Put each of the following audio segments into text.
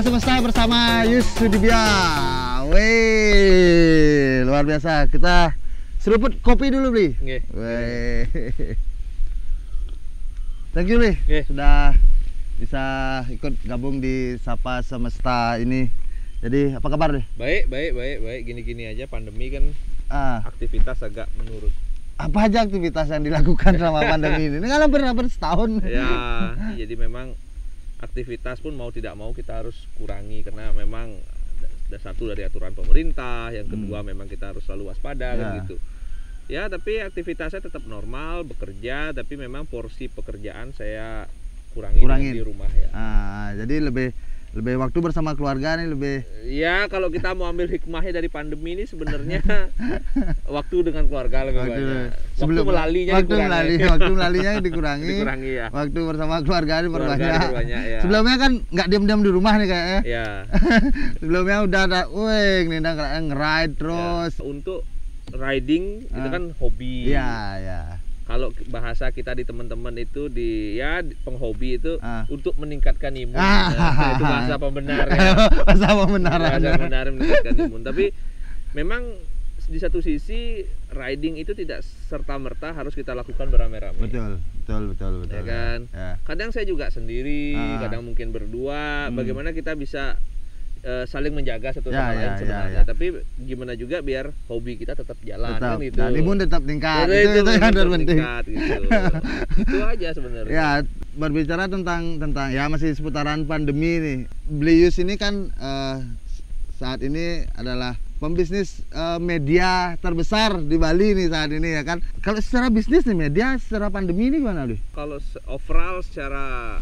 Sapa Semesta bersama Yus Sudibya. Wih, luar biasa. Kita seruput kopi dulu, Bli. Nggih. Wih. Thank you, Bli. Nggih. Sudah bisa ikut gabung di Sapa Semesta ini. Jadi, apa kabar, Bli? Baik. Gini-gini aja, pandemi kan aktivitas agak menurun. Apa aja aktivitas yang dilakukan selama pandemi ini? Ini kan hampir setahun. Ya, jadi memang aktivitas pun mau tidak mau kita harus kurangi karena memang ada satu dari aturan pemerintah, yang kedua memang kita harus selalu waspada kan gitu. Ya, tapi aktivitasnya tetap normal, bekerja, tapi memang porsi pekerjaan saya kurangin di rumah ya. Jadi lebih waktu bersama keluarga nih, lebih. Ya, kalau kita mau ambil hikmahnya dari pandemi ini sebenarnya waktu dengan keluarga lebih banyak. Waktu melalinya dikurangi. Dikurangi ya. Waktu bersama keluarga diperbanyak. Ya. Sebelumnya kan nggak diam-diam di rumah nih kayaknya. Ya. Sebelumnya udah ada, nge-ride terus. Ya, untuk riding itu kan hobi. Iya. Kalau bahasa kita di teman-teman itu penghobi itu untuk meningkatkan imun. Itu bahasa pembenarnya. Bahasa pembenaran. Bahasa pembenar meningkatkan imun. Tapi memang di satu sisi riding itu tidak serta-merta harus kita lakukan beramai-ramai. Betul. Ya kan? Ya. Kadang saya juga sendiri, kadang mungkin berdua. Bagaimana kita bisa saling menjaga satu sama lain sebenarnya. Tapi gimana juga biar hobi kita tetap jalan kan itu. Dan imun tetap tingkat. Itu yang terpenting. Gitu. Itu aja sebenarnya. Ya, berbicara tentang ya masih seputaran pandemi nih. Blius ini kan saat ini adalah pembisnis media terbesar di Bali nih saat ini ya kan. Kalau secara bisnis nih media secara pandemi ini gimana, Bli? Kalau overall secara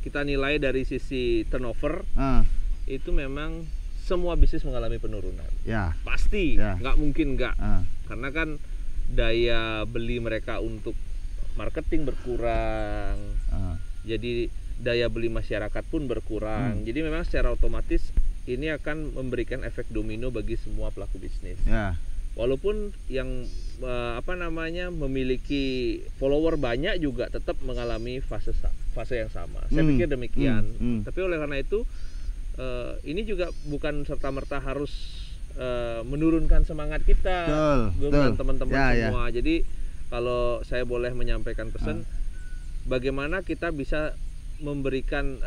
kita nilai dari sisi turnover, itu memang semua bisnis mengalami penurunan. Ya. Pasti, nggak mungkin nggak. Karena kan daya beli mereka untuk marketing berkurang. Jadi daya beli masyarakat pun berkurang. Jadi memang secara otomatis ini akan memberikan efek domino bagi semua pelaku bisnis. Ya. Walaupun yang memiliki follower banyak juga tetap mengalami fase yang sama. Saya pikir demikian. Tapi oleh karena itu ini juga bukan serta-merta harus menurunkan semangat kita dengan teman-teman semua. Jadi kalau saya boleh menyampaikan pesan, bagaimana kita bisa memberikan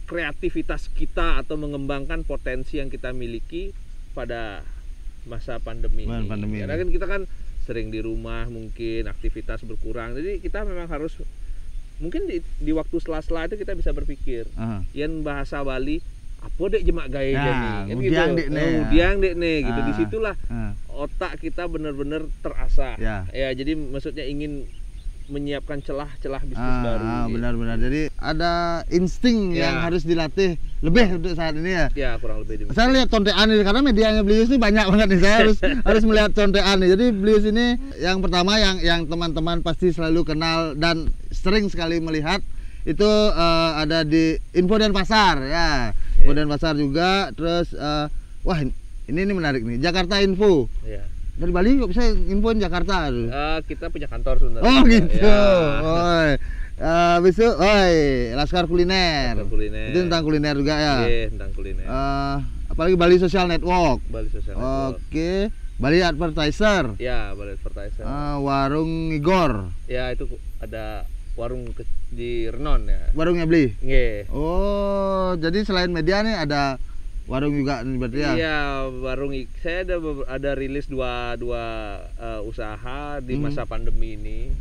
kreativitas kita atau mengembangkan potensi yang kita miliki pada masa pandemi ini. Karena kan kita kan sering di rumah, mungkin aktivitas berkurang. Jadi kita memang harus mungkin di waktu sela-sela itu kita bisa berpikir. Yang bahasa Bali apa dek jemak gaya nih. Udiang dek nih gitu. Disitulah otak kita benar-benar terasah. Ya, jadi maksudnya ingin menyiapkan celah-celah bisnis baru. Benar-benar. Jadi ada insting yang harus dilatih lebih untuk saat ini ya. Ya, kurang lebih demikian. Saya lihat contekan ini karena medianya Blius ini banyak banget nih. Saya harus melihat contekan nih. Jadi Blius ini yang pertama yang teman-teman pasti selalu kenal dan sering sekali melihat itu ada di Info dan Pasar ya. Info dan Pasar juga. Terus wah ini menarik nih. Jakarta Info. Dari Bali kok bisa infoin Jakarta? Kita punya kantor sebenarnya. Oh gitu. Besok, Laskar Kuliner. Itu tentang kuliner juga ya? Iya, tentang kuliner. Apalagi Bali Social Network. Oke. Bali Advertiser. Ya, Bali Advertiser. Warung Igor. Ya, itu ada warung di Renon ya. Warungnya Bli? Iya. Oh, jadi selain media nih ada warung juga berarti ya? Iya, warung. Saya ada rilis dua usaha di masa pandemi ini.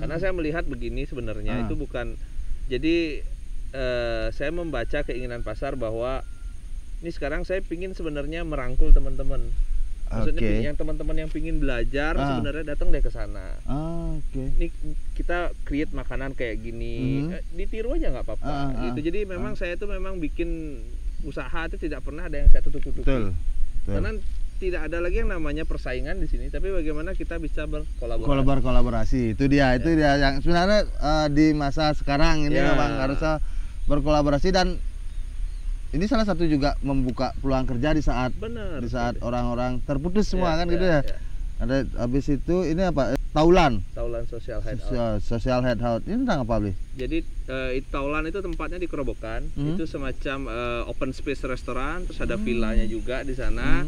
Karena saya melihat begini sebenarnya itu bukan. Jadi saya membaca keinginan pasar bahwa ini sekarang saya pingin sebenarnya merangkul teman-teman. Maksudnya yang teman-teman yang pingin belajar sebenarnya datang deh ke sana. Ini kita create makanan kayak gini, ditiru aja nggak apa-apa. Gitu. Jadi memang saya itu memang bikin usaha itu tidak pernah ada yang saya tutup-tutupi. Betul. Karena tidak ada lagi yang namanya persaingan di sini, tapi bagaimana kita bisa berkolaborasi. Itu dia yang sebenarnya di masa sekarang ini memang harusnya berkolaborasi, dan ini salah satu juga membuka peluang kerja di saat orang-orang terputus semua kan gitu ya. Ada habis itu ini apa? Taulan. Taulan Social Hideout. Social Hideout. Ini tentang apa, Bli? Jadi Taulan itu tempatnya di Kerobokan. Itu semacam open space restoran, terus ada villanya juga di sana.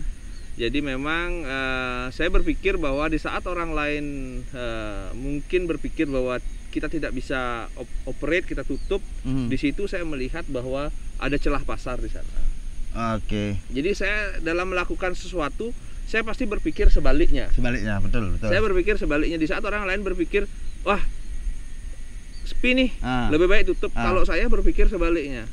Jadi memang saya berpikir bahwa di saat orang lain mungkin berpikir bahwa kita tidak bisa operate, kita tutup, di situ saya melihat bahwa ada celah pasar di sana. Oke. Jadi saya dalam melakukan sesuatu, saya pasti berpikir sebaliknya. Sebaliknya, betul. Saya berpikir sebaliknya. Di saat orang lain berpikir, wah sepi nih, lebih baik tutup. Kalau saya berpikir sebaliknya.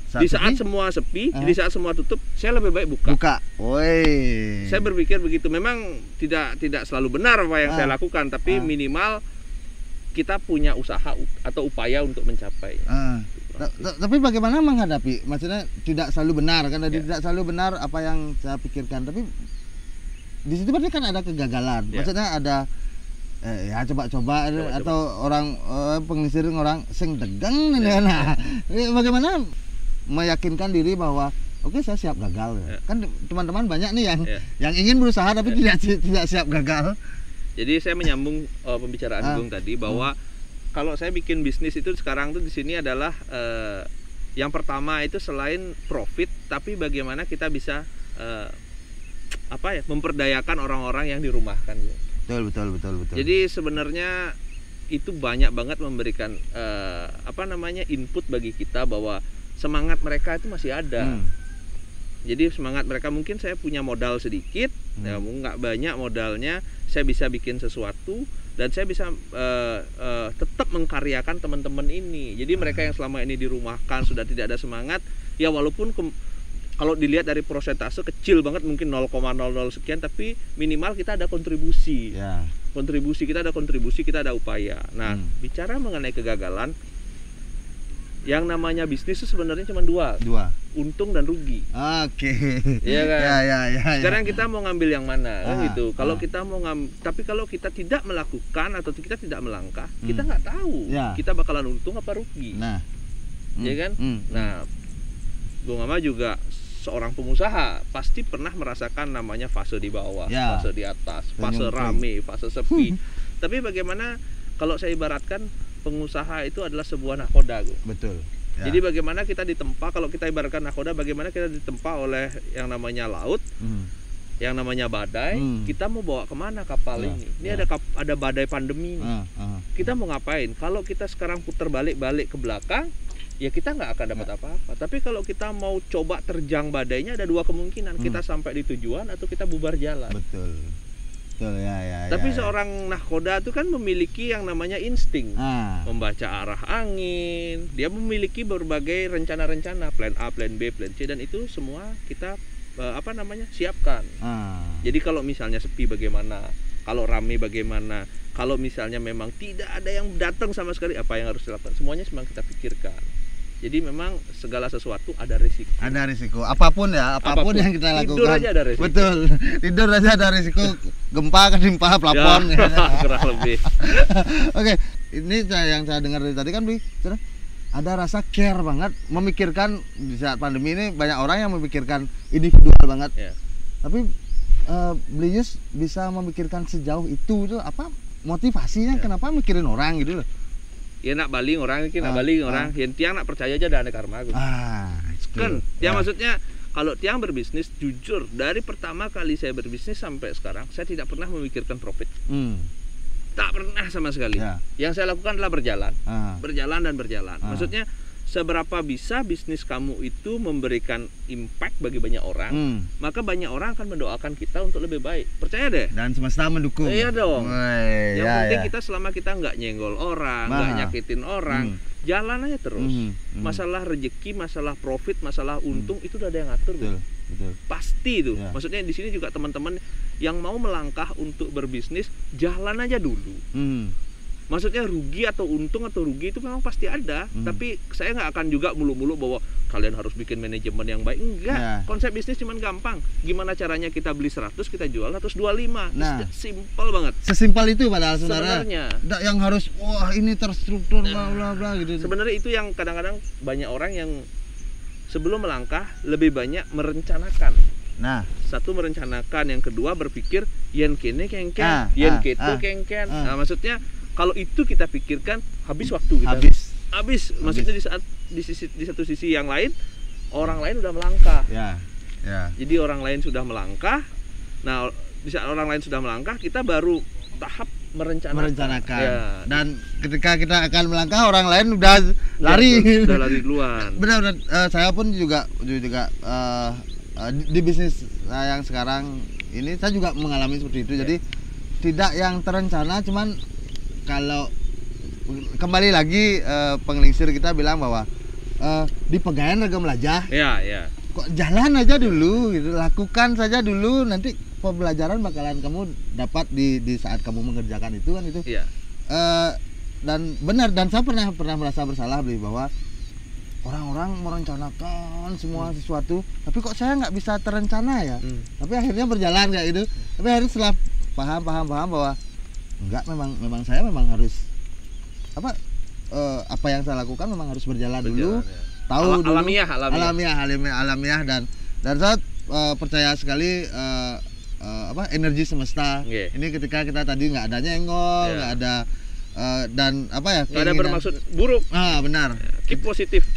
Di saat semua sepi, di saat semua tutup, saya lebih baik buka. Woi. Saya berpikir begitu. Memang tidak selalu benar apa yang saya lakukan, tapi minimal kita punya usaha atau upaya untuk mencapai. Tapi bagaimana menghadapi? Maksudnya tidak selalu benar kan? Tidak selalu benar apa yang saya pikirkan. Tapi di situ berarti kan ada kegagalan. Maksudnya ada ya coba-coba atau orang penglisirin orang sing degang nah. Bagaimana meyakinkan diri bahwa oke, saya siap gagal. Kan teman-teman banyak nih yang ingin berusaha tapi tidak siap gagal. Jadi saya menyambung pembicaraan Gung tadi bahwa kalau saya bikin bisnis itu sekarang tuh di sini adalah yang pertama itu selain profit, tapi bagaimana kita bisa memperdayakan orang-orang yang dirumahkan. Betul. Jadi sebenarnya itu banyak banget memberikan input bagi kita bahwa semangat mereka itu masih ada. Jadi semangat mereka, mungkin saya punya modal sedikit, ya nggak banyak modalnya, saya bisa bikin sesuatu dan saya bisa tetap mengkaryakan teman-teman ini. Jadi mereka yang selama ini dirumahkan sudah tidak ada semangat, ya walaupun kalau dilihat dari persentase kecil banget, mungkin 0,00 sekian, tapi minimal kita ada kontribusi. Kita ada upaya. Nah, bicara mengenai kegagalan, yang namanya bisnis itu sebenarnya cuma dua, untung dan rugi. Oke. Iya kan? Ya. Sekarang kita mau ngambil yang mana, kan gitu. Kalau kita mau tapi kalau kita tidak melakukan atau kita tidak melangkah, kita nggak tahu kita bakalan untung apa rugi. Nah, ya kan? Nah, Bung Ama juga seorang pengusaha, pasti pernah merasakan namanya fase di bawah, fase di atas, fase rame, fase sepi. Tapi bagaimana kalau saya ibaratkan pengusaha itu adalah sebuah nakoda, betul. Jadi bagaimana kita ditempa, kalau kita ibaratkan nakoda, bagaimana kita ditempa oleh yang namanya laut, yang namanya badai. Kita mau bawa kemana kapal ini? Ini ada badai pandemi nih. Kita mau ngapain? Kalau kita sekarang putar balik ke belakang, ya kita nggak akan dapat apa-apa. Tapi kalau kita mau coba terjang badainya, ada dua kemungkinan, kita sampai di tujuan atau kita bubar jalan. Betul, ya. Tapi seorang nahkoda itu kan memiliki yang namanya insting, membaca arah angin. Dia memiliki berbagai rencana-rencana, plan A, plan B, plan C, dan itu semua kita siapkan. Jadi kalau misalnya sepi bagaimana, kalau rame bagaimana, kalau misalnya memang tidak ada yang datang sama sekali, apa yang harus dilakukan, semuanya memang kita pikirkan. Jadi memang segala sesuatu ada risiko. Ada risiko. Apapun yang kita lakukan. Tidur aja ada risiko. Betul. Tidur aja ada risiko. Gempa, ketimpa, plafon. Kurang lebih. Oke, ini yang saya dengar dari tadi kan, Bli, ada rasa care banget, memikirkan di saat pandemi ini banyak orang yang memikirkan individual banget. Tapi Blius bisa memikirkan sejauh itu apa motivasinya? Kenapa mikirin orang gitu loh? Ya nak baling orang, yang tiang nak percaya aja ada karma. Kan, maksudnya kalau tiang berbisnis, jujur dari pertama kali saya berbisnis sampai sekarang, saya tidak pernah memikirkan profit. Tak pernah sama sekali. Yang saya lakukan adalah berjalan, berjalan. Maksudnya seberapa bisa bisnis kamu itu memberikan impact bagi banyak orang, maka banyak orang akan mendoakan kita untuk lebih baik. Percaya deh. Dan semesta mendukung. Iya dong. Yang penting kita selama kita nggak nyenggol orang, nggak nyakitin orang, jalan aja terus. Masalah rezeki, masalah profit, masalah untung itu udah ada yang ngatur. Betul. Pasti itu. Maksudnya di sini juga teman-teman yang mau melangkah untuk berbisnis, jalan aja dulu. Maksudnya rugi atau untung atau rugi itu memang pasti ada, tapi saya nggak akan juga mulu-mulu bahwa kalian harus bikin manajemen yang baik. Enggak, konsep bisnis cuman gampang. Gimana caranya kita beli 100, kita jual 125. Simpel banget. Sesimpel itu padahal saudara. Sebenarnya. Yang harus ini terstruktur bla bla gitu. Sebenarnya itu yang kadang-kadang banyak orang yang sebelum melangkah lebih banyak merencanakan. Nah, satu merencanakan, yang kedua berpikir yen kene kengken, kengken. Nah, maksudnya kalau itu kita pikirkan habis waktu kita. Habis. Maksudnya di satu sisi yang lain orang lain udah melangkah. Ya. Jadi orang lain sudah melangkah. Nah, di saat orang lain sudah melangkah, kita baru tahap merencanakan. Ya. Dan ketika kita akan melangkah, orang lain udah lari. Udah lari duluan. Benar. Saya pun juga di bisnis yang sekarang ini saya juga mengalami seperti itu. Jadi tidak yang terencana, cuman kalau kembali lagi penglingsir kita bilang bahwa di pegawaian regam aja. Ya. Kok jalan aja dulu gitu, lakukan saja dulu, nanti pembelajaran bakalan kamu dapat di saat kamu mengerjakan itu kan itu. Iya. Dan benar, dan saya pernah merasa bersalah bahwa orang-orang merencanakan semua sesuatu, tapi kok saya nggak bisa terencana ya. Tapi akhirnya berjalan kayak gitu. Tapi akhirnya setelah paham bahwa enggak, memang saya harus apa yang saya lakukan memang harus berjalan dulu. Ya. Tahu dulu alamiah dan saya percaya sekali energi semesta. Ini ketika kita tadi nggak ada nyenggol, nggak ada dan nggak ada bermaksud buruk. Benar. Keep positif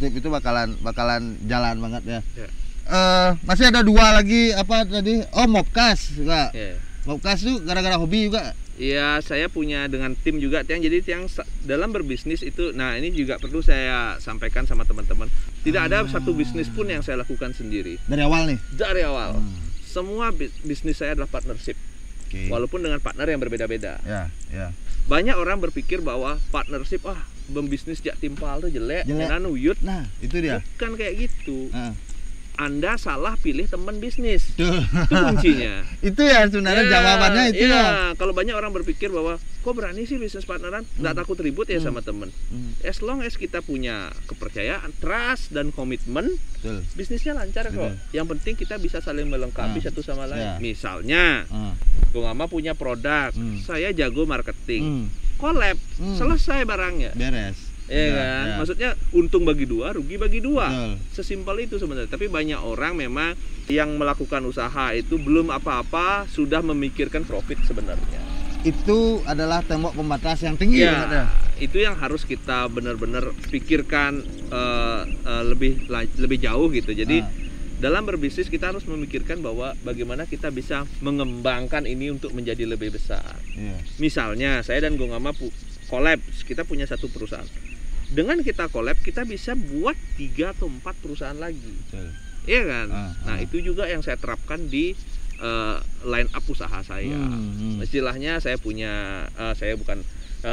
itu bakalan jalan banget ya. Masih ada 2 lagi tadi? Mobcast juga. Mobcast tuh gara-gara hobi juga. Iya, saya punya dengan tim juga, jadi yang dalam berbisnis itu, nah ini juga perlu saya sampaikan sama teman-teman. Tidak ada satu bisnis pun yang saya lakukan sendiri. Dari awal nih? Dari awal. Semua bisnis saya adalah partnership. Walaupun dengan partner yang berbeda-beda. Ya. Banyak orang berpikir bahwa partnership, membisnis jak timpal tuh jelek. Uyut. Nah, itu dia. Bukan kayak gitu. Anda salah pilih teman bisnis. Itu kuncinya. Itu ya sebenarnya jawabannya itu ya. Kalau banyak orang berpikir bahwa kok berani sih bisnis partneran, nggak takut ribut ya sama teman. As long as kita punya kepercayaan, trust dan komitmen, bisnisnya lancar kok. Yang penting kita bisa saling melengkapi satu sama lain. Misalnya, Bung Ama punya produk, saya jago marketing, collab, selesai barangnya. Beres. Iya kan? Maksudnya untung bagi 2, rugi bagi 2. Sesimpel itu sebenarnya. Tapi banyak orang memang yang melakukan usaha itu belum apa-apa sudah memikirkan profit sebenarnya. Itu adalah tembok pembatas yang tinggi ya. Itu yang harus kita benar-benar pikirkan lebih jauh gitu. Jadi dalam berbisnis kita harus memikirkan bahwa bagaimana kita bisa mengembangkan ini untuk menjadi lebih besar. Misalnya saya dan Gong Ama collab, kita punya satu perusahaan. Dengan kita collab, kita bisa buat 3 atau 4 perusahaan lagi. Iya kan? Nah, itu juga yang saya terapkan di line up usaha saya. Istilahnya saya punya,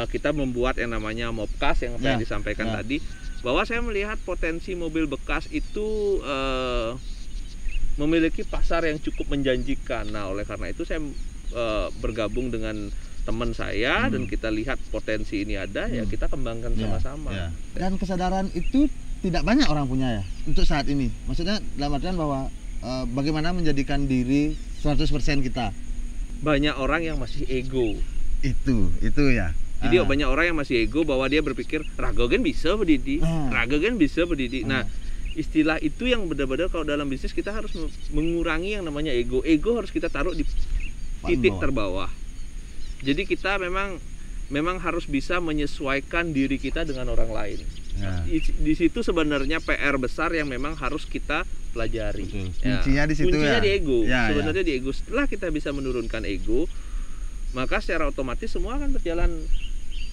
kita membuat yang namanya Mobcast yang saya disampaikan tadi, bahwa saya melihat potensi mobil bekas itu memiliki pasar yang cukup menjanjikan. Nah, oleh karena itu saya bergabung dengan teman saya dan kita lihat potensi ini ada, ya kita kembangkan sama-sama. Dan kesadaran itu tidak banyak orang punya ya untuk saat ini. Maksudnya dalam artian bahwa bagaimana menjadikan diri 100% kita. Banyak orang yang masih ego. Itu ya. Jadi banyak orang yang masih ego bahwa dia berpikir ragogen bisa berdiri, ragogen bisa berdiri. Nah, istilah itu yang benar-benar kalau dalam bisnis kita harus mengurangi yang namanya ego. Ego harus kita taruh di titik terbawah. Jadi kita memang harus bisa menyesuaikan diri kita dengan orang lain. Di situ sebenarnya PR besar yang memang harus kita pelajari. Kuncinya di situ. Kuncinya di ego. Sebenarnya di ego. Setelah kita bisa menurunkan ego, maka secara otomatis semua akan berjalan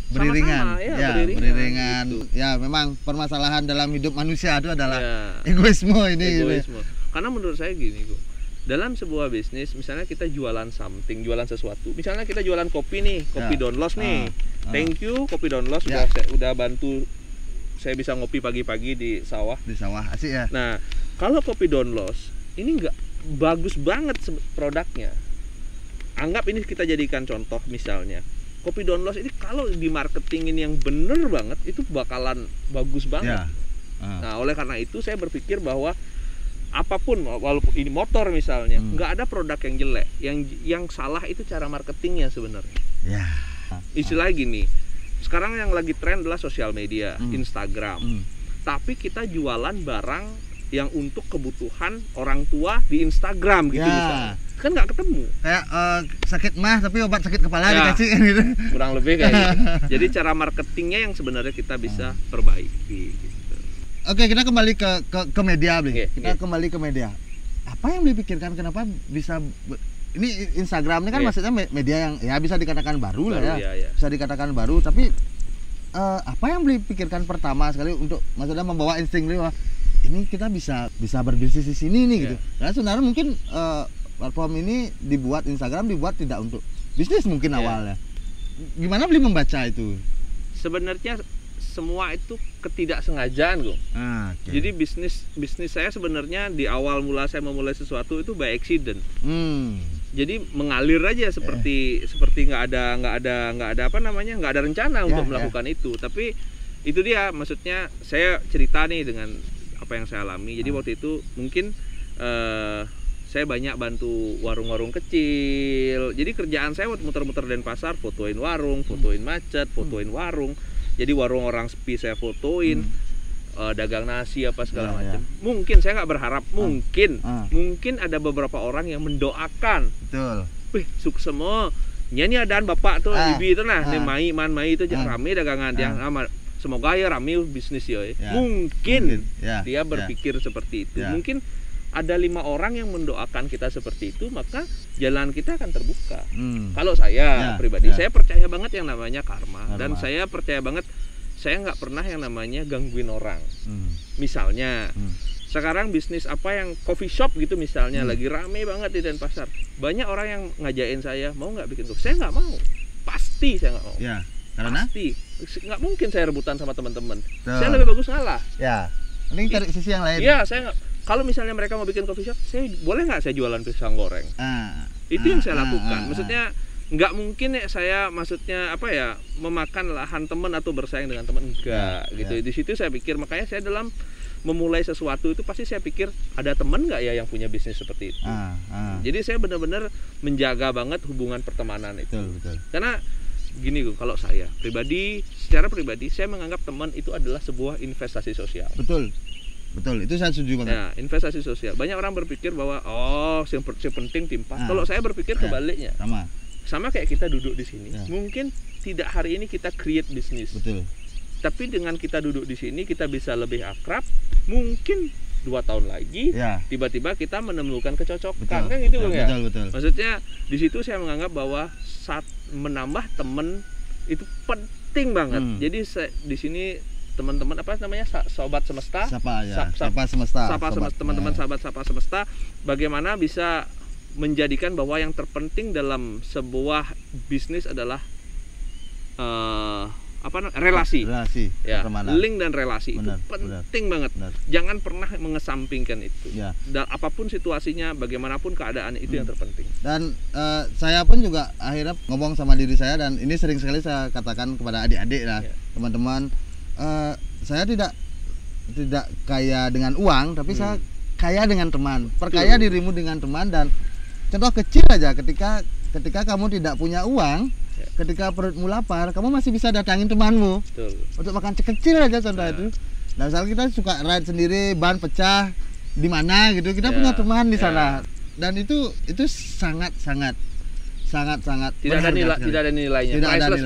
beriringan. Beriringan. Gitu. Ya, memang permasalahan dalam hidup manusia itu adalah egoisme ini. Egoisme. Karena menurut saya gini, dalam sebuah bisnis, misalnya kita jualan something, jualan sesuatu. Misalnya kita jualan kopi nih, kopi Downloss nih. Thank you Kopi Downloss udah bantu saya bisa ngopi pagi-pagi di sawah. Di sawah, asik ya. Nah, kalau Kopi Downloss ini nggak bagus banget produknya. Anggap ini kita jadikan contoh misalnya. Kopi Downloss ini kalau di marketingin yang bener banget itu bakalan bagus banget. Nah, oleh karena itu saya berpikir bahwa apapun, walaupun ini motor misalnya, nggak ada produk yang jelek. Yang salah itu cara marketingnya sebenarnya. Istilah gini, sekarang yang lagi tren adalah sosial media, Instagram. Tapi kita jualan barang yang untuk kebutuhan orang tua di Instagram gitu misalnya. Kan nggak ketemu. Kayak sakit mah tapi obat sakit kepala dikasih kan gitu. Kurang lebih kayak gitu. Jadi cara marketingnya yang sebenarnya kita bisa perbaiki gitu. Oke, kita kembali ke media, Bli. Kita Oke. kembali ke media. Apa yang Bli pikirkan kenapa bisa ini Instagram ini kan maksudnya media yang ya bisa dikatakan baru lah ya. Iya. Bisa dikatakan baru, tapi apa yang Bli pikirkan pertama sekali untuk maksudnya membawa insting Bli wah ini kita bisa berbisnis di sini nih gitu. Nah, sebenarnya mungkin platform ini Instagram dibuat tidak untuk bisnis mungkin awalnya. Gimana Bli membaca itu? Sebenarnya semua itu ketidaksengajaan, Gong. Okay. Jadi bisnis saya sebenarnya di awal mula saya memulai sesuatu itu by accident. Jadi mengalir aja seperti nggak ada apa namanya, nggak ada rencana untuk melakukan itu. Tapi itu dia, maksudnya saya cerita nih dengan apa yang saya alami. Jadi waktu itu mungkin saya banyak bantu warung-warung kecil. Jadi kerjaan saya waktu muter-muter Denpasar, fotoin warung, fotoin macet, fotoin warung. Jadi warung orang sepi saya fotoin, dagang nasi apa segala macam. Mungkin saya nggak berharap, mungkin ada beberapa orang yang mendoakan. Betul. Wih, sukses semua. Ini adaan bapak tuh, ibu itu nah, nih mai itu rame dagangan dia. Semoga ya rame bisnis ya. Mungkin dia berpikir seperti itu. Mungkin ada 5 orang yang mendoakan kita seperti itu, maka jalan kita akan terbuka. Kalau saya pribadi, saya percaya banget yang namanya karma. Dan saya percaya banget saya nggak pernah yang namanya gangguin orang. Misalnya sekarang bisnis apa yang coffee shop gitu misalnya lagi rame banget di Denpasar, banyak orang yang ngajain saya mau nggak bikin kopi. Saya nggak mau, pasti saya nggak mau. Karena pasti nggak mungkin saya rebutan sama teman-teman. Saya lebih bagus ngalah. Mending cari sisi yang lain. Saya nggak. Kalau misalnya mereka mau bikin coffee shop, saya boleh nggak saya jualan pisang goreng? Itu yang saya lakukan. Maksudnya nggak mungkin ya saya maksudnya apa ya memakan lahan teman atau bersaing dengan teman, enggak gitu. Di situ saya pikir, makanya saya dalam memulai sesuatu itu pasti saya pikir ada teman nggak ya yang punya bisnis seperti itu. Jadi saya benar-benar menjaga banget hubungan pertemanan itu. Betul. Karena gini, kalau saya pribadi, secara pribadi saya menganggap teman itu adalah sebuah investasi sosial. Betul, itu saya setuju banget. Ya, investasi sosial. Banyak orang berpikir bahwa yang penting timpas. Kalau saya berpikir kebaliknya. Sama kayak kita duduk di sini. Mungkin tidak hari ini kita create bisnis. Betul. Tapi dengan kita duduk di sini kita bisa lebih akrab. Mungkin 2 tahun lagi tiba-tiba kita menemukan kecocokan. Kan gitu, Bang ya? Betul. Maksudnya di situ saya menganggap bahwa saat menambah teman itu penting banget. Jadi di sini teman-teman apa namanya sobat semesta, sapa semesta, teman-teman sahabat sapa semesta, bagaimana bisa menjadikan bahwa yang terpenting dalam sebuah bisnis adalah relasi ya, link dan relasi. Itu penting banget. Jangan pernah mengesampingkan itu. Dan apapun situasinya, bagaimanapun keadaan, itu yang terpenting. Dan saya pun juga akhirnya ngomong sama diri saya, dan ini sering sekali saya katakan kepada adik-adik lah, teman-teman. Saya tidak kaya dengan uang, tapi saya kaya dengan teman. Perkaya dirimu dengan teman. Dan contoh kecil aja, ketika kamu tidak punya uang, ketika perutmu lapar, kamu masih bisa datangin temanmu untuk makan kecil aja, contoh itu. Nah, misalnya kita suka ride sendiri, ban pecah di mana gitu, kita punya teman di sana. Dan itu sangat tidak ada nilainya.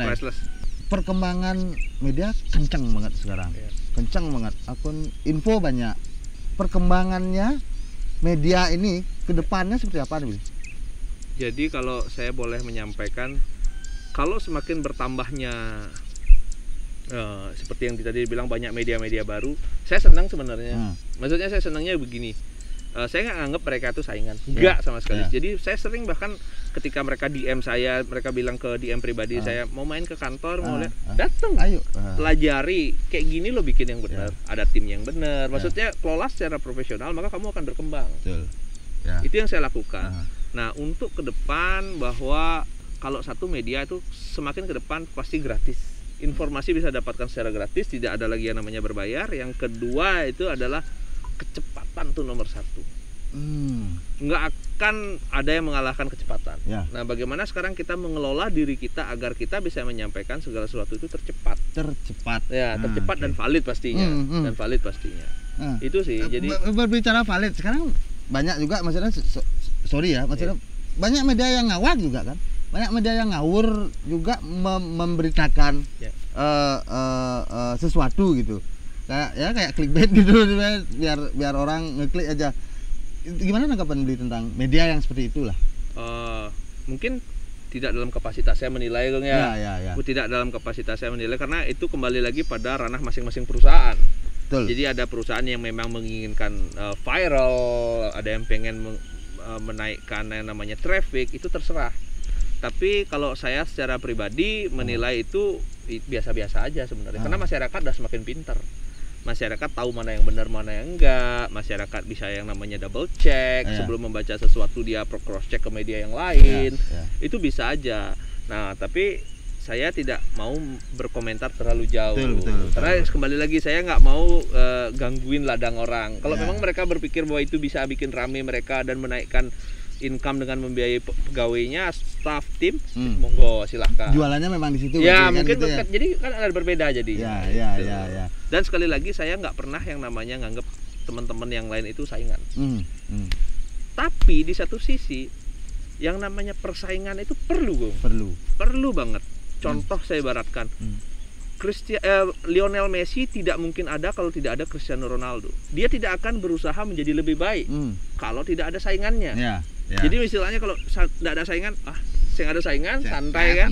Priceless. Perkembangan media kencang banget sekarang. Kencang banget. Akun info banyak. Perkembangannya media ini ke depannya seperti apa nih? Jadi kalau saya boleh menyampaikan, kalau semakin bertambahnya seperti yang tadi bilang banyak media-media baru, saya senang sebenarnya. Maksudnya saya senangnya begini. Saya nggak anggap mereka itu saingan, enggak sama sekali. Jadi saya sering bahkan ketika mereka DM saya, mereka bilang ke DM pribadi saya mau main ke kantor, mau lihat, datang, pelajari kayak gini lo bikin yang benar, ada tim yang benar. Maksudnya kelola secara profesional, maka kamu akan berkembang. Itu yang saya lakukan. Nah, untuk ke depan, bahwa kalau satu media itu semakin ke depan pasti gratis. Informasi bisa dapatkan secara gratis, tidak ada lagi yang namanya berbayar. Yang kedua itu adalah kecepatan tuh nomor 1. Nggak akan ada yang mengalahkan kecepatan. Nah, bagaimana sekarang kita mengelola diri kita agar kita bisa menyampaikan segala sesuatu itu tercepat. Tercepat dan valid pastinya. Itu sih. Jadi berbicara valid, sekarang banyak juga maksudnya sorry ya, maksudnya banyak media yang ngawak juga kan. Banyak media yang ngawur juga memberitakan sesuatu gitu. Kayak clickbait gitu biar orang ngeklik aja. Gimana tanggapan Beli tentang media yang seperti itulah? Mungkin tidak dalam kapasitas saya menilai, Gong ya. Ya. Tidak dalam kapasitas saya menilai karena itu kembali lagi pada ranah masing-masing perusahaan. Betul. Jadi ada perusahaan yang memang menginginkan viral, ada yang pengen menaikkan yang namanya traffic, itu terserah. Tapi kalau saya secara pribadi menilai itu biasa-biasa aja sebenarnya. Karena masyarakat udah semakin pintar. Masyarakat tahu mana yang benar, mana yang enggak. Masyarakat bisa yang namanya double check sebelum membaca sesuatu, dia cross check ke media yang lain. Itu bisa aja. Nah, tapi saya tidak mau berkomentar terlalu jauh. Betul. Karena kembali lagi saya nggak mau gangguin ladang orang. Kalau memang mereka berpikir bahwa itu bisa bikin rame mereka dan menaikkan income dengan membiayai pegawainya, staff, tim, monggo silahkan. Jualannya memang di situ. Ya mungkin gitu ya? Jadi kan ada berbeda jadi. Ya. Dan sekali lagi saya nggak pernah yang namanya nganggep teman-teman yang lain itu saingan. Tapi di satu sisi yang namanya persaingan itu perlu, Gong. Perlu banget. Contoh saya ibaratkan. Lionel Messi tidak mungkin ada kalau tidak ada Cristiano Ronaldo. Dia tidak akan berusaha menjadi lebih baik kalau tidak ada saingannya. Jadi istilahnya kalau tidak ada saingan, saya nggak ada saingan, santai kan.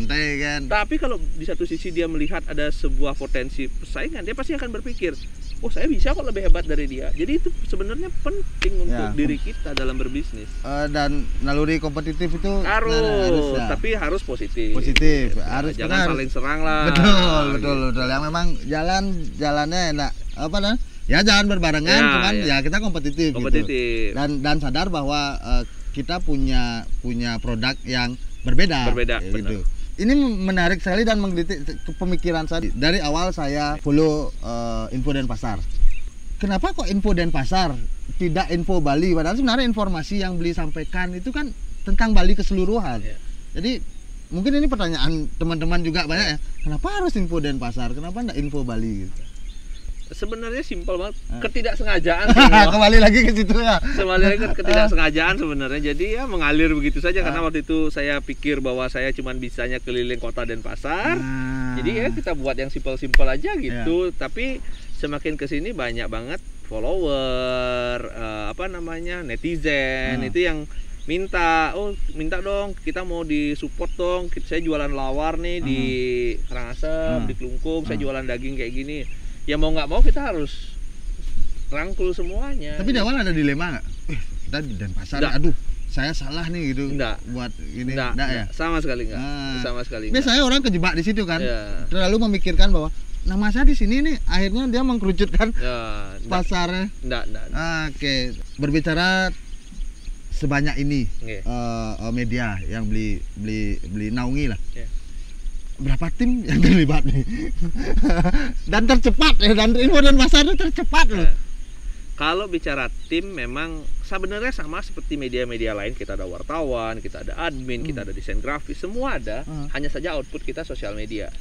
Tapi kalau di satu sisi dia melihat ada sebuah potensi persaingan, dia pasti akan berpikir, oh saya bisa kok lebih hebat dari dia. Jadi itu sebenarnya penting untuk diri kita dalam berbisnis. Dan naluri kompetitif itu harus tapi harus positif. Harus jangan saling serang lah. Betul. Yang memang jalannya enak. Ya jangan berbarengan, cuman ya kita kompetitif. Gitu. Dan sadar bahwa kita punya produk yang berbeda gitu. Ini menarik sekali dan menggelitik pemikiran saya. Dari awal saya follow Info Denpasar. Kenapa kok Info Denpasar tidak info Bali? Padahal sebenarnya informasi yang Beli sampaikan itu kan tentang Bali keseluruhan. Jadi mungkin ini pertanyaan teman-teman juga banyak ya. Kenapa harus Info Denpasar? Kenapa enggak info Bali gitu? Sebenarnya simpel banget, ketidaksengajaan. Kembali lagi ke situ ya. Kembali lagi ke ketidaksengajaan sebenarnya. Jadi ya mengalir begitu saja karena waktu itu saya pikir bahwa saya cuma bisanya keliling kota Denpasar. Jadi ya kita buat yang simpel-simpel aja gitu. Tapi semakin kesini banyak banget follower, netizen itu yang minta dong, kita mau disupport dong. Saya jualan lawar nih di Karangasem, di Klungkung, saya jualan daging kayak gini. Ya mau nggak mau kita harus rangkul semuanya. Tapi di awal ada dilema nggak? Kita di Denpasar, aduh saya salah nih gitu. Buat ini enggak ya? Sama sekali enggak. Sama sekali. Biasanya orang kejebak di situ kan. Terlalu memikirkan bahwa nama saya di sini nih, akhirnya dia mengkerucutkan pasarnya. Enggak. Oke. Berbicara sebanyak ini media yang beli naungi lah. Berapa tim yang terlibat nih? Dan tercepat ya, dan Info Denpasar itu tercepat loh. Kalau bicara tim memang sebenarnya sama seperti media-media lain. Kita ada wartawan, kita ada admin, kita ada desain grafis, semua ada. Hanya saja output kita sosial media.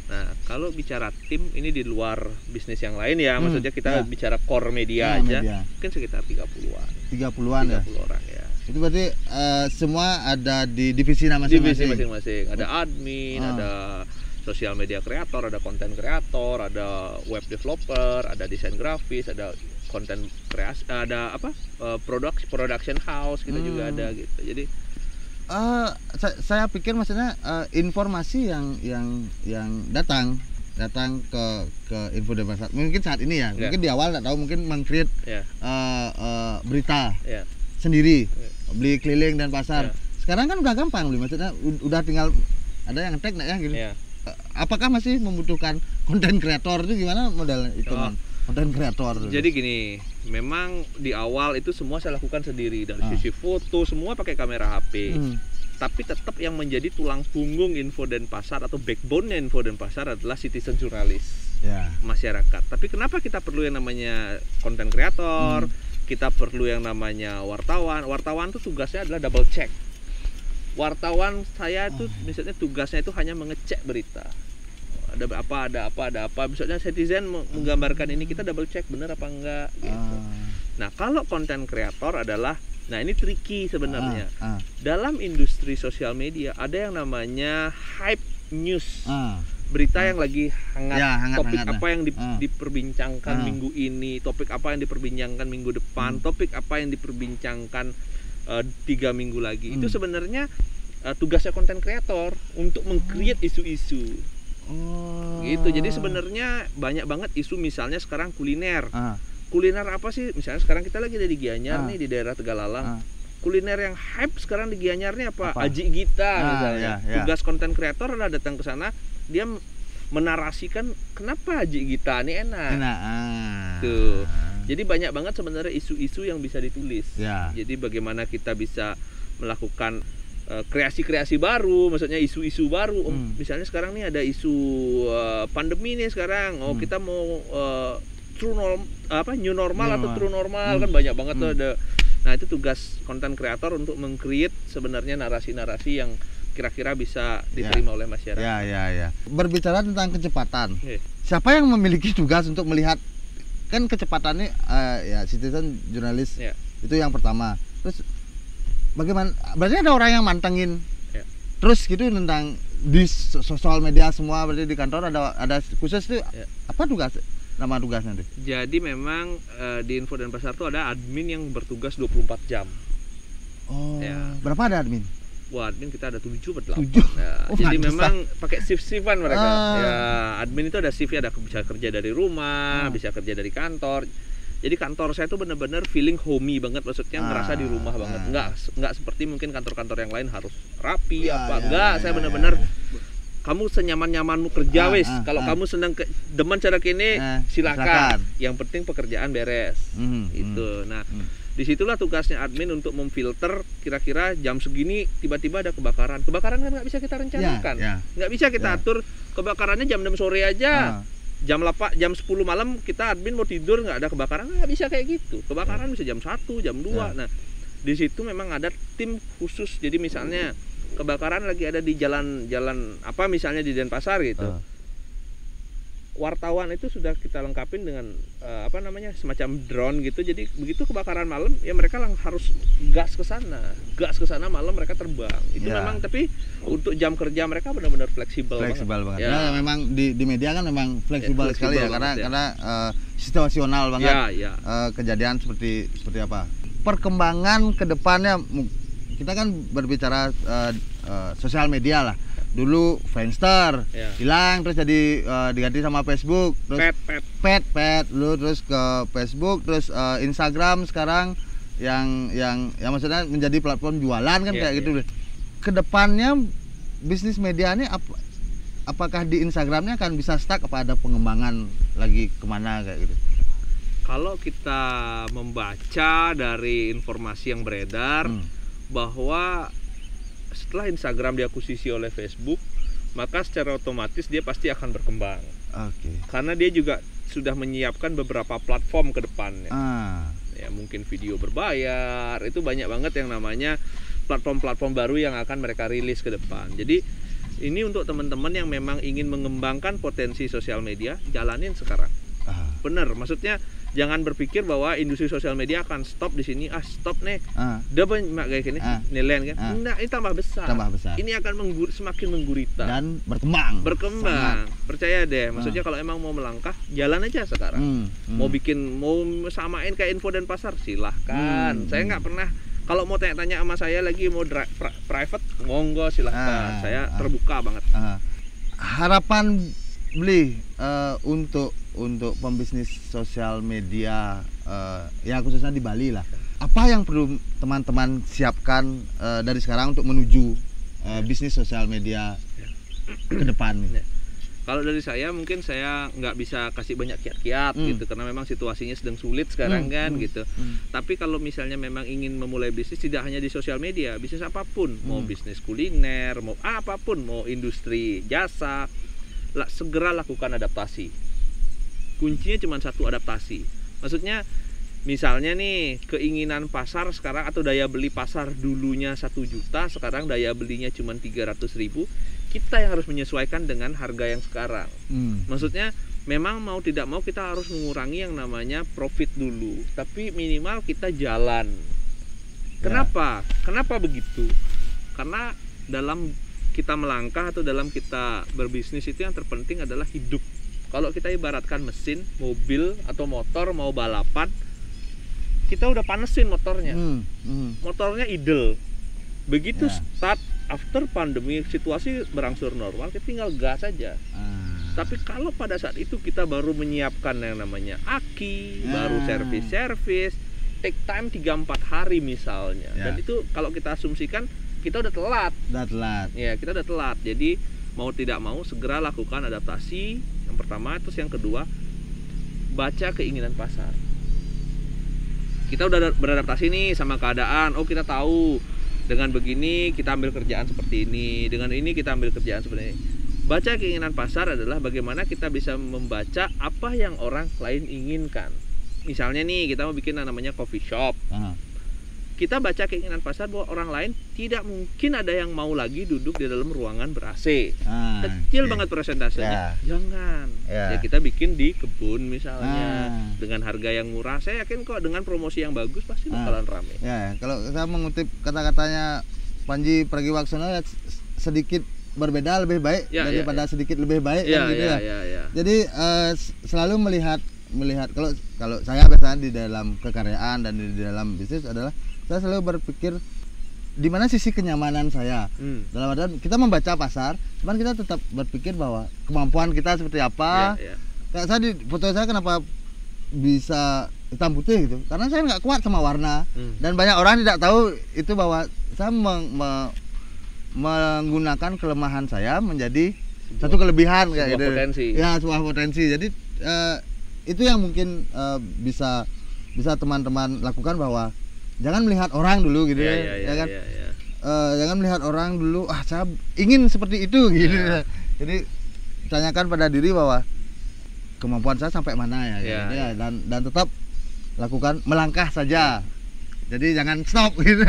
Nah, kalau bicara tim ini di luar bisnis yang lain ya, maksudnya kita bicara core media aja, mungkin sekitar 30-an. 30 orang ya. Itu berarti semua ada di divisi masing-masing. Ada admin, ada sosial media kreator, ada konten kreator, ada web developer, ada desain grafis, ada konten kreasi, ada production house, kita juga ada gitu. Jadi saya pikir maksudnya informasi yang datang ke Info Denpasar mungkin saat ini ya, mungkin di awal nggak tahu, mungkin meng-create berita sendiri, beli keliling Denpasar. Sekarang kan udah gampang beli, maksudnya udah tinggal ada yang tag ya gitu. Apakah masih membutuhkan konten kreator itu, gimana modal itu konten kreator? Jadi gini, memang di awal itu semua saya lakukan sendiri, dari sisi foto semua pakai kamera HP. Tapi tetap yang menjadi tulang punggung Info Denpasar atau backbone-nya Info Denpasar adalah citizen jurnalis, masyarakat. Tapi kenapa kita perlu yang namanya konten kreator? Kita perlu yang namanya wartawan. Wartawan tuh tugasnya adalah double check. Wartawan saya itu misalnya tugasnya itu hanya mengecek berita. ada apa. Misalnya netizen menggambarkan ini, kita double check bener apa enggak gitu. Nah, kalau konten kreator adalah, nah ini tricky sebenarnya. Dalam industri sosial media ada yang namanya hype news. Berita yang lagi hangat, topik apa yang diperbincangkan minggu ini, topik apa yang diperbincangkan minggu depan, topik apa yang diperbincangkan 3 minggu lagi. Itu sebenarnya tugasnya konten kreator untuk meng-create isu-isu. Gitu. Jadi sebenarnya banyak banget isu, misalnya sekarang kuliner. Kuliner apa sih? Misalnya sekarang kita lagi ada di Gianyar nih, di daerah Tegalalang. Kuliner yang hype sekarang di Gianyar nih apa? Aji Gita misalnya. Tugas konten kreator adalah datang ke sana, dia menarasikan kenapa Aji Gita ini enak. Tuh. Jadi banyak banget sebenarnya isu-isu yang bisa ditulis. Jadi bagaimana kita bisa melakukan kreasi-kreasi baru, maksudnya isu-isu baru. Misalnya sekarang nih ada isu pandemi nih sekarang. Kita mau new normal atau true normal, kan banyak banget tuh ada. Nah, itu tugas konten kreator untuk meng-create sebenarnya narasi-narasi yang kira-kira bisa diterima oleh masyarakat. Berbicara tentang kecepatan, siapa yang memiliki tugas untuk melihat, kan kecepatannya citizen jurnalis itu yang pertama. Terus bagaimana? Berarti ada orang yang mantengin terus gitu tentang di sosial media semua, berarti di kantor ada khusus tuh apa tugas? Nama tugasnya nanti? Jadi memang di Info dan Pasar itu ada admin yang bertugas 24 jam. Berapa ada admin? Wah, admin kita ada 7 atau 8. 7. Jadi memang pakai shift-shiftan mereka. Admin itu ada shift, ada bisa kerja dari rumah, bisa kerja dari kantor. Jadi kantor saya tuh bener-bener feeling homey banget, maksudnya ngerasa di rumah banget. Enggak seperti mungkin kantor-kantor yang lain harus rapi saya bener-bener kamu senyaman-nyamanmu kerja wis. Kalau kamu senang demen cara kini silakan. Yang penting pekerjaan beres. Itu. Nah, disitulah tugasnya admin untuk memfilter kira-kira jam segini tiba-tiba ada kebakaran. Kebakaran kan nggak bisa kita rencanakan. Nggak bisa kita atur kebakarannya jam 6 sore aja. Jam 10 malam kita admin mau tidur nggak ada kebakaran, nggak bisa kayak gitu. Kebakaran bisa jam 1, jam 2. Nah, di situ memang ada tim khusus. Jadi misalnya kebakaran lagi ada di jalan apa misalnya di Denpasar gitu. Wartawan itu sudah kita lengkapin dengan semacam drone gitu. Jadi begitu kebakaran malam ya mereka harus gas ke sana malam mereka terbang. Itu memang, tapi untuk jam kerja mereka benar-benar fleksibel banget. Nah, memang di media kan memang fleksibel sekali ya, karena situasional banget. Kejadian seperti apa. Perkembangan ke depannya, kita kan berbicara sosial media lah. Dulu Friendster hilang, terus jadi diganti sama Facebook, terus Pet dulu, terus ke Facebook, terus Instagram sekarang yang maksudnya menjadi platform jualan kan kayak gitu. Kedepannya bisnis media ini apakah di Instagramnya akan bisa stuck, apa ada pengembangan lagi kemana kayak gitu? Kalau kita membaca dari informasi yang beredar bahwa setelah Instagram diakuisisi oleh Facebook, maka secara otomatis dia pasti akan berkembang. Karena dia juga sudah menyiapkan beberapa platform ke depannya. Ya, mungkin video berbayar, itu banyak banget yang namanya platform-platform baru yang akan mereka rilis ke depan. Jadi ini untuk teman-teman yang memang ingin mengembangkan potensi sosial media, jalanin sekarang. Bener, maksudnya jangan berpikir bahwa industri sosial media akan stop di sini. Stop nih. Udah banyak kayak gini nilai kan. Nah, ini tambah besar. Ini akan semakin menggurita dan berkembang. Percaya deh. Maksudnya kalau emang mau melangkah, jalan aja sekarang. Mau samain kayak Info dan Pasar, silahkan. Saya nggak pernah, kalau mau tanya-tanya sama saya lagi mau private, monggo silahkan. Saya terbuka banget. Harapan Bli untuk pembisnis sosial media ya khususnya di Bali lah, apa yang perlu teman-teman siapkan dari sekarang untuk menuju bisnis sosial media ke depan nih? Kalau dari saya, mungkin saya nggak bisa kasih banyak kiat-kiat gitu, karena memang situasinya sedang sulit sekarang kan gitu. Tapi kalau misalnya memang ingin memulai bisnis, tidak hanya di sosial media, bisnis apapun, mau bisnis kuliner, mau apapun, mau industri jasa, segera lakukan adaptasi. Kuncinya cuma satu, adaptasi. Maksudnya misalnya nih, keinginan pasar sekarang atau daya beli pasar dulunya 1 juta, sekarang daya belinya cuma 300.000. kita yang harus menyesuaikan dengan harga yang sekarang. Maksudnya memang mau tidak mau kita harus mengurangi yang namanya profit dulu, tapi minimal kita jalan. Kenapa? Kenapa begitu? Karena dalam kita melangkah atau dalam kita berbisnis itu yang terpenting adalah hidup. Kalau kita ibaratkan mesin, mobil atau motor mau balapan, kita udah panesin motornya. Motornya idle. Begitu start after pandemi, situasi berangsur normal, kita tinggal gas saja. Tapi kalau pada saat itu kita baru menyiapkan yang namanya aki, baru servis, take time 3-4 hari misalnya. Dan itu kalau kita asumsikan kita udah telat. Ya, kita udah telat. Jadi mau tidak mau segera lakukan adaptasi. Yang pertama, terus yang kedua, baca keinginan pasar. Kita udah beradaptasi nih sama keadaan. Oh, kita tahu dengan begini kita ambil kerjaan seperti ini, dengan ini kita ambil kerjaan seperti ini. Baca keinginan pasar adalah bagaimana kita bisa membaca apa yang orang lain inginkan. Misalnya nih, kita mau bikin namanya coffee shop. Kita baca keinginan pasar bahwa orang lain tidak mungkin ada yang mau lagi duduk di dalam ruangan ber-AC. Kecil banget persentasenya. Jangan. Ya kita bikin di kebun misalnya dengan harga yang murah. Saya yakin kok dengan promosi yang bagus pasti bakalan rame. Ya, kalau saya mengutip kata-katanya Panji Pragiwaksono, sedikit berbeda lebih baik daripada sedikit lebih baik gitu ya. Jadi selalu melihat kalau saya biasanya di dalam kekaryaan dan di dalam bisnis adalah saya selalu berpikir di mana sisi kenyamanan saya. Dalam artian kita membaca pasar, cuman kita tetap berpikir bahwa kemampuan kita seperti apa. Kayak saya di foto saya kenapa bisa hitam putih gitu, karena saya nggak kuat sama warna. Dan banyak orang tidak tahu itu bahwa saya menggunakan kelemahan saya menjadi satu kelebihan kayak gitu. Potensi. Ya, sebuah potensi. Jadi itu yang mungkin bisa teman-teman lakukan, bahwa jangan melihat orang dulu gitu ya kan. Jangan melihat orang dulu, saya ingin seperti itu gitu. Jadi tanyakan pada diri bahwa kemampuan saya sampai mana ya, dan tetap lakukan, melangkah saja. Jadi jangan stop gitu.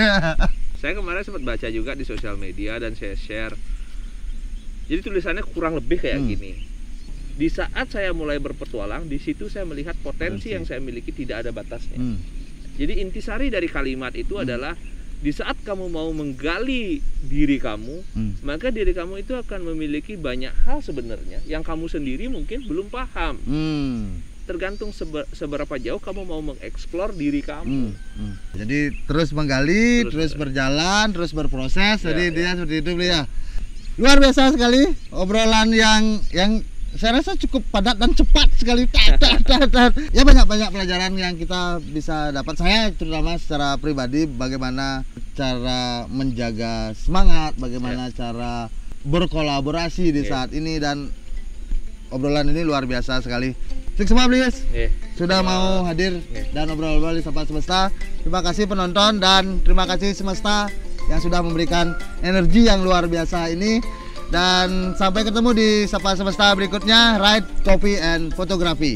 Saya kemarin sempat baca juga di sosial media dan saya share. Jadi tulisannya kurang lebih kayak gini. Di saat saya mulai berpetualang, di situ saya melihat potensi yang saya miliki tidak ada batasnya. Jadi intisari dari kalimat itu adalah di saat kamu mau menggali diri kamu, maka diri kamu itu akan memiliki banyak hal sebenarnya yang kamu sendiri mungkin belum paham. Tergantung seberapa jauh kamu mau mengeksplor diri kamu. Jadi terus menggali, terus berjalan, terus berproses. Jadi dia seperti itu ya. Luar biasa sekali obrolan yang saya rasa cukup padat dan cepat sekali. Ya, banyak pelajaran yang kita bisa dapat. Saya terutama secara pribadi, bagaimana cara menjaga semangat, bagaimana cara berkolaborasi di saat ini, dan obrolan ini luar biasa sekali. Semua Blius sudah mau hadir dan obrol-obrol di Sapa Semesta. Terima kasih penonton dan terima kasih Semesta yang sudah memberikan energi yang luar biasa ini. Dan sampai ketemu di Sapa Semesta berikutnya, Ride, Kopi, and Fotografi.